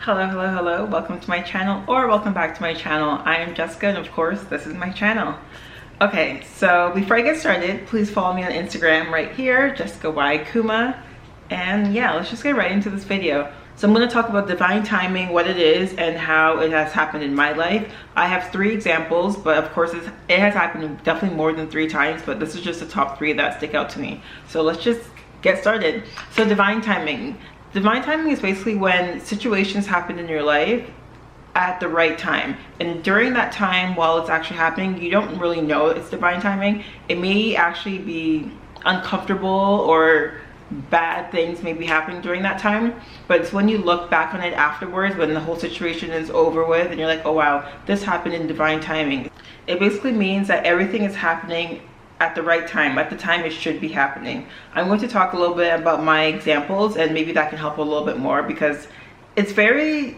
Hello, welcome to my channel, or welcome back to my channel. I am Jessica, and of course this is my channel. Okay, so before I get started, please follow me on Instagram right here, Jessica Y Kuma, and yeah, let's just get right into this video. So I'm going to talk about divine timing, what it is, and how it has happened in my life. I have 3 examples, but of course it has happened definitely more than 3 times, but this is just the top 3 that stick out to me. So let's just get started. So divine timing. Divine timing is basically when situations happen in your life at the right time, and during that time while it's actually happening, you don't really know it's divine timing. It may actually be uncomfortable or bad things may be happening during that time, but it's when you look back on it afterwards, when the whole situation is over with, and you're like, oh wow, this happened in divine timing. It basically means that everything is happening at the right time, at the time it should be happening. I'm going to talk a little bit about my examples, and maybe that can help a little bit more, because it's very,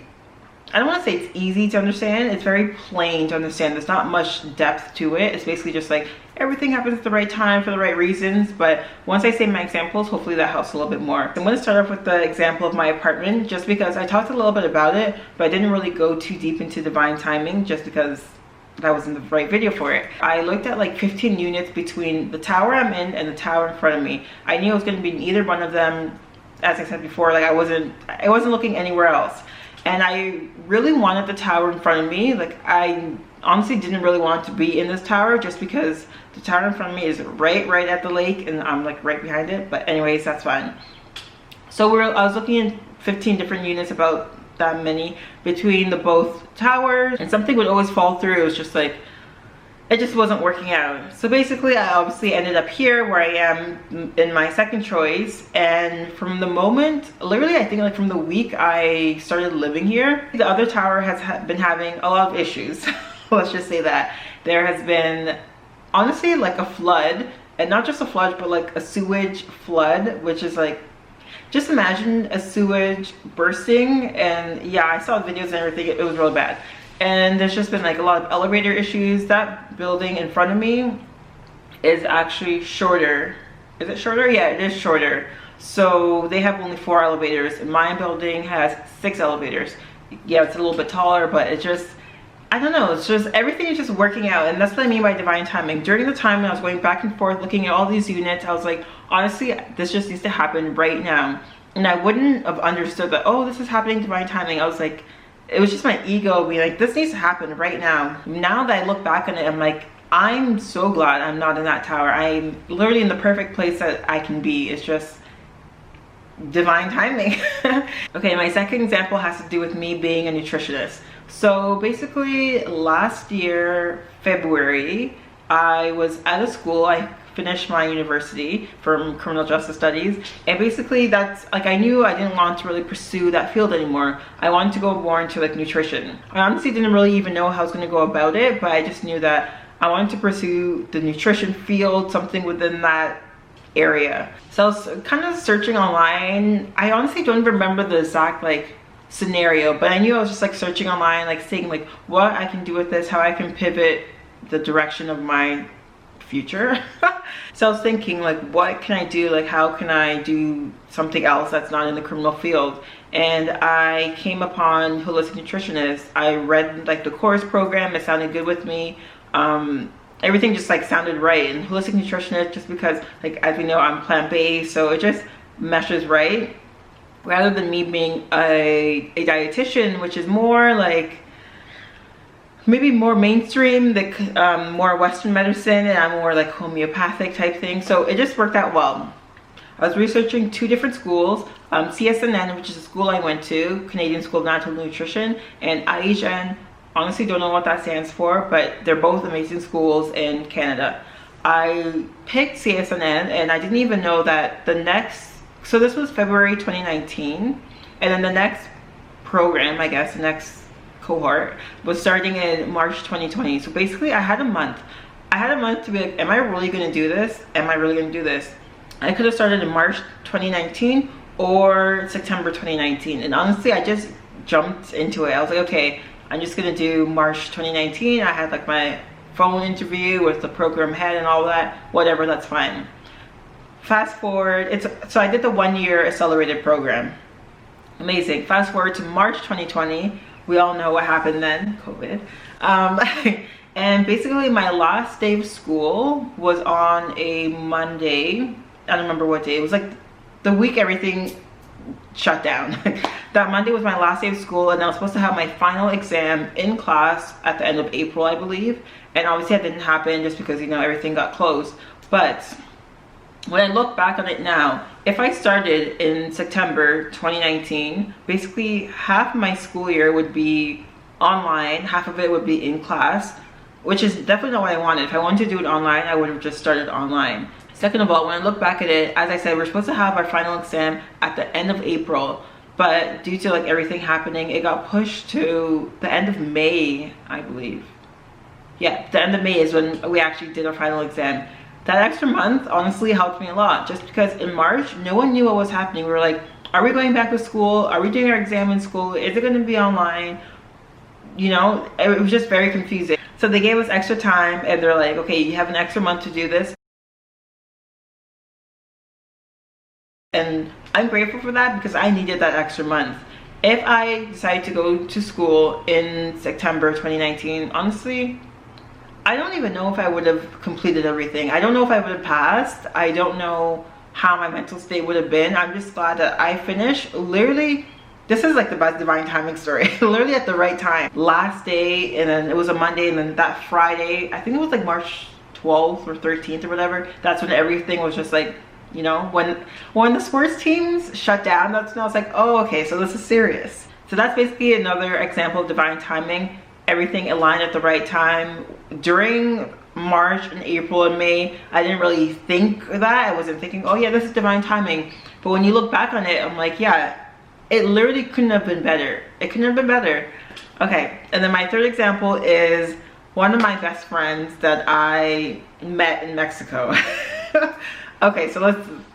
I don't want to say it's easy to understand, it's very plain to understand. There's not much depth to it. It's basically just like everything happens at the right time for the right reasons. But once I say my examples, hopefully that helps a little bit more. I'm going to start off with the example of my apartment, just because I talked a little bit about it, but I didn't really go too deep into divine timing, just because that wasn't the right video for it. I looked at like 15 units between the tower I'm in and the tower in front of me. I knew I was going to be in either one of them. As I said before, like I wasn't looking anywhere else, and I really wanted the tower in front of me. Like I honestly didn't really want to be in this tower, just because the tower in front of me is right at the lake, and I'm like right behind it. But anyways, that's fine. So I was looking at 15 different units, about that many, between the both towers, and something would always fall through. It was just like, it just wasn't working out. So basically I obviously ended up here where I am in my second choice, and from the moment, literally I think like from the week I started living here, the other tower has been having a lot of issues. Let's just say that there has been honestly like a flood, and not just a flood, but like a sewage flood, which is like, just imagine a sewage bursting. And yeah, I saw videos and everything. It was really bad. And there's just been like a lot of elevator issues. That building in front of me is actually shorter. Is it shorter? Yeah, it is shorter. So they have only 4 elevators. My building has 6 elevators. Yeah, it's a little bit taller, but it's just, I don't know, it's just everything is just working out. And that's what I mean by divine timing. During the time when I was going back and forth looking at all these units, I was like, honestly, this just needs to happen right now. And I wouldn't have understood that, oh, this is happening divine timing. I was like, it was just my ego being like, this needs to happen right now. Now that I look back on it, I'm like, I'm so glad I'm not in that tower. I'm literally in the perfect place that I can be. It's just divine timing. Okay, my second example has to do with me being a nutritionist. So basically last year, February, I was at a school. I finished my university from criminal justice studies, and basically that's like, I knew I didn't want to really pursue that field anymore. I wanted to go more into like nutrition. I honestly didn't really even know how I was going to go about it, but I just knew that I wanted to pursue the nutrition field, something within that area. So I was kind of searching online. I honestly don't remember the exact like scenario, but I knew I was just like searching online, like seeing like what I can do with this, how I can pivot the direction of my future. So I was thinking like, what can I do? Like, how can I do something else that's not in the criminal field? And I came upon holistic nutritionist. I read like the course program. It sounded good with me. Everything just like sounded right. And holistic nutritionist, just because like, as we know, I'm plant-based, so it just meshes right. Rather than me being a dietitian, which is more like, maybe more mainstream, the more Western medicine, and I'm more like homeopathic type thing. So it just worked out well. I was researching 2 different schools, CSNN, which is a school I went to, Canadian School of Natural Nutrition, and IHN. Honestly don't know what that stands for, but they're both amazing schools in Canada. I picked CSNN, and I didn't even know that the next, so this was February 2019, and then the next program, I guess, the next cohort was starting in March 2020. So basically I had a month. To be like, am I really going to do this? Am I really going to do this? I could have started in March 2019 or September 2019. And honestly, I just jumped into it. I was like, okay, I'm just going to do March 2019. I had like my phone interview with the program head and all that. Whatever, that's fine. Fast forward, so I did the 1-year accelerated program. Amazing. Fast forward to March 2020. We all know what happened then, COVID. And basically my last day of school was on a Monday. I don't remember what day. It was like the week everything shut down. That Monday was my last day of school, and I was supposed to have my final exam in class at the end of April, I believe. And obviously that didn't happen just because, you know, everything got closed. But when I look back on it now, if I started in September 2019, basically half my school year would be online, half of it would be in class, which is definitely not what I wanted. If I wanted to do it online, I would have just started online. Second of all, when I look back at it, as I said, we're supposed to have our final exam at the end of April, but due to like everything happening, it got pushed to the end of May, I believe. Yeah, the end of May is when we actually did our final exam. That extra month honestly helped me a lot, just because in March, no one knew what was happening. We were like, are we going back to school? Are we doing our exam in school? Is it gonna be online? You know, it was just very confusing. So they gave us extra time and they're like, okay, you have an extra month to do this. And I'm grateful for that because I needed that extra month. If I decided to go to school in September 2019, honestly, I don't even know if I would have completed everything. I don't know if I would have passed. I don't know how my mental state would have been. I'm just glad that I finished. Literally, this is like the best divine timing story. Literally at the right time. Last day, and then it was a Monday, and then that Friday, I think it was like March 12th or 13th or whatever. That's when everything was just like, you know, when the sports teams shut down, that's when I was like, oh, okay, so this is serious. So that's basically another example of divine timing. Everything aligned at the right time. During March and April and May, I didn't really think that. I wasn't thinking, oh yeah, this is divine timing. But when you look back on it, I'm like, yeah, it literally couldn't have been better. It couldn't have been better. Okay, and then my third example is one of my best friends that I met in Mexico. Okay, so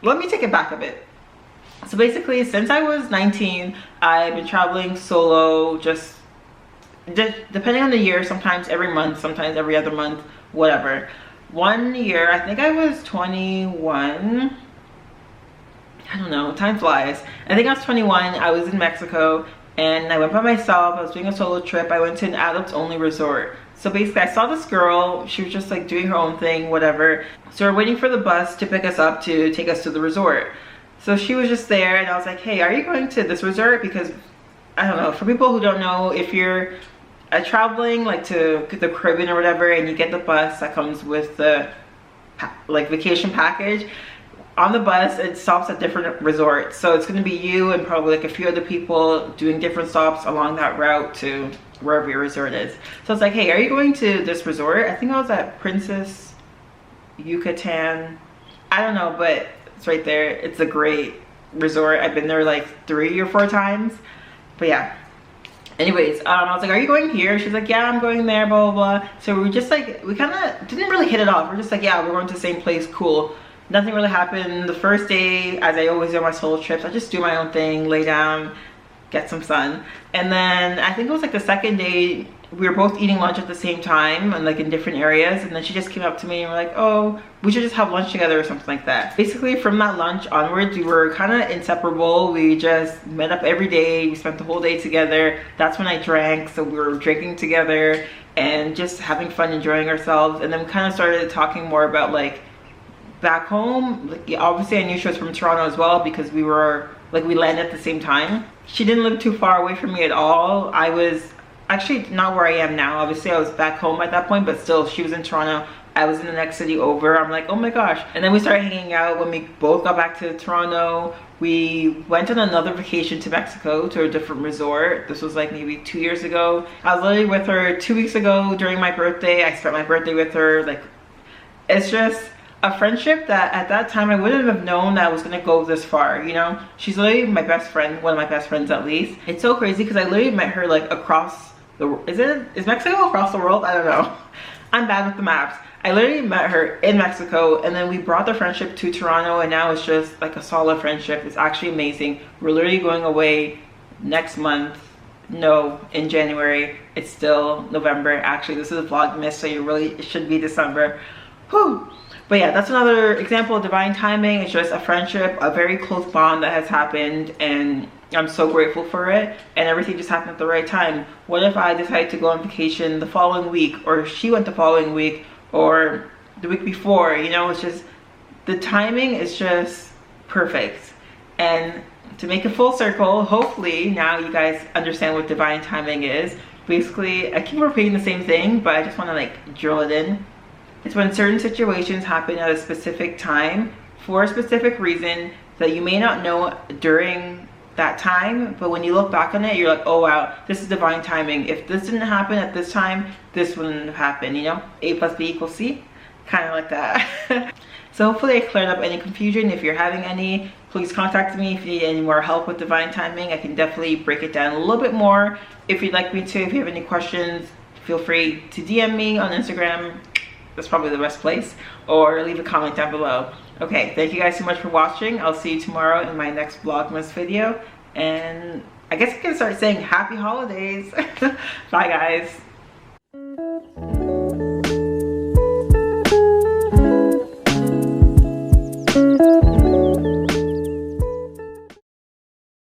let me take it back a bit. So basically, since I was 19, I've been traveling solo, just depending on the year, sometimes every month, sometimes every other month, whatever. One year, I think I was 21. I don't know, time flies. I think I was 21, I was in Mexico, and I went by myself. I was doing a solo trip. I went to an adults only resort. So basically I saw this girl, she was just like doing her own thing, whatever. So we're waiting for the bus to pick us up to take us to the resort. So she was just there, and I was like, hey, are you going to this resort? Because I don't know, for people who don't know, if you're traveling like to the Caribbean or whatever, and you get the bus that comes with the like vacation package, on the bus it stops at different resorts. So it's going to be you and probably like a few other people doing different stops along that route to wherever your resort is. So it's like, hey, are you going to this resort? I think I was at Princess Yucatan, I don't know, but it's right there. It's a great resort. I've been there like 3 or 4 times. But yeah, anyways, I was like, are you going here? She's like, yeah, I'm going there, blah blah blah. So we just like, we kind of didn't really hit it off. We're just like, yeah, we're going to the same place, cool. Nothing really happened. The first day, as I always do on my solo trips, I just do my own thing, lay down, get some sun. And then I think it was like the second day, we were both eating lunch at the same time and like in different areas, and then she just came up to me and we're like, oh, we should just have lunch together or something like that. Basically from that lunch onwards, we were kind of inseparable. We just met up every day. We spent the whole day together. That's when I drank, so we were drinking together and just having fun, enjoying ourselves. And then we kind of started talking more about like back home. Like, yeah, obviously I knew she was from Toronto as well because we were like, we landed at the same time. She didn't live too far away from me at all. I was actually not where I am now. Obviously I was back home at that point, but still she was in Toronto. I was in the next city over. I'm like, oh my gosh. And then we started hanging out when we both got back to Toronto. We went on another vacation to Mexico to a different resort. This was like maybe 2 years ago. I was literally with her 2 weeks ago during my birthday. I spent my birthday with her. Like, it's just a friendship that at that time I wouldn't have known that I was gonna go this far, you know? She's literally my best friend, one of my best friends at least. It's so crazy because I literally met her like across the, is Mexico across the world? I don't know. I'm bad with the maps. I literally met her in Mexico, and then we brought the friendship to Toronto, and now it's just like a solid friendship. It's actually amazing. We're literally going away next month. No, in January. It's still November. Actually, this is Vlogmas, so it should be December. Whew. But yeah, that's another example of divine timing. It's just a friendship, a very close bond that has happened, and I'm so grateful for it, and everything just happened at the right time. What if I decided to go on vacation the following week, or she went the following week, or the week before? You know, it's just, the timing is just perfect. And to make a full circle, hopefully now you guys understand what divine timing is. Basically, I keep repeating the same thing, but I just want to like drill it in. It's when certain situations happen at a specific time for a specific reason that you may not know during that time, but when you look back on it, you're like, oh wow, this is divine timing. If this didn't happen at this time, this wouldn't have happened, you know? A plus B equals C, kind of like that. So hopefully I cleared up any confusion. If you're having any, please contact me if you need any more help with divine timing. I can definitely break it down a little bit more if you'd like me to. If you have any questions, feel free to DM me on Instagram. That's probably the best place, or leave a comment down below. Okay, thank you guys so much for watching. I'll see you tomorrow in my next Vlogmas video, and I guess I can start saying happy holidays. Bye guys.